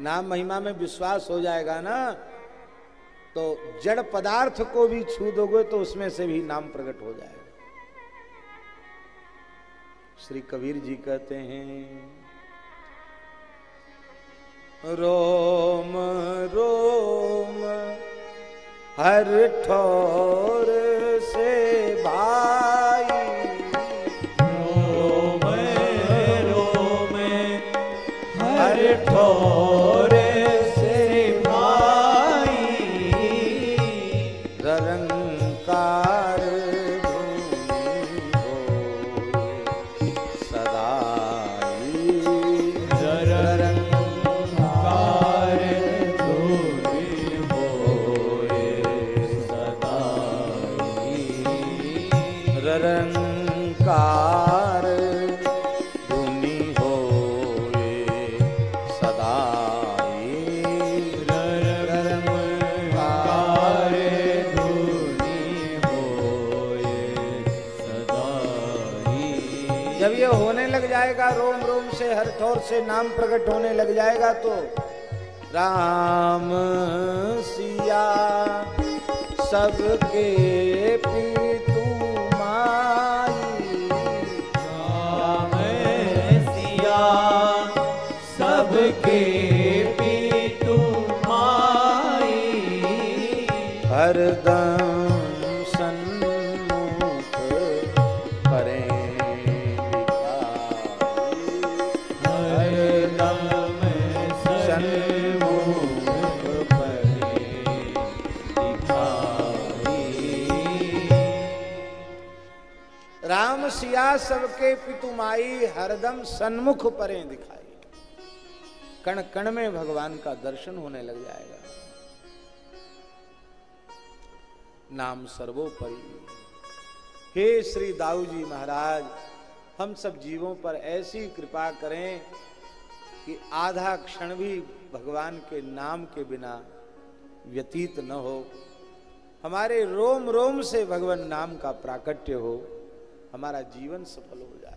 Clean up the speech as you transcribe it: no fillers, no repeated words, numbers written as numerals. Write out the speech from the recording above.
नाम महिमा में विश्वास हो जाएगा ना, तो जड़ पदार्थ को भी छू दोगे तो उसमें से भी नाम प्रकट हो जाएगा। श्री कबीर जी कहते हैं, रोम रोम हर ठोर से भाई, रोम रोम हर ठोर से भाई, निरंकार निरंकार धुनि होए सदाई, निरंकार धुनि होए सदाई। जब ये होने लग जाएगा, रोम रोम से हर ठोर से नाम प्रकट होने लग जाएगा, तो राम सिया सबके पितु सबके पितु माई, हरदम सन्मुख करें दिखाई, हरदम सन्मुख करें दिखाई। राम सिया सबके पितु माई, हरदम सन्मुख परें दिखाई। कण कण में भगवान का दर्शन होने लग जाएगा। नाम सर्वोपरि। हे श्री दाऊ जी महाराज, हम सब जीवों पर ऐसी कृपा करें कि आधा क्षण भी भगवान के नाम के बिना व्यतीत न हो। हमारे रोम रोम से भगवान नाम का प्राकट्य हो, हमारा जीवन सफल हो जाए।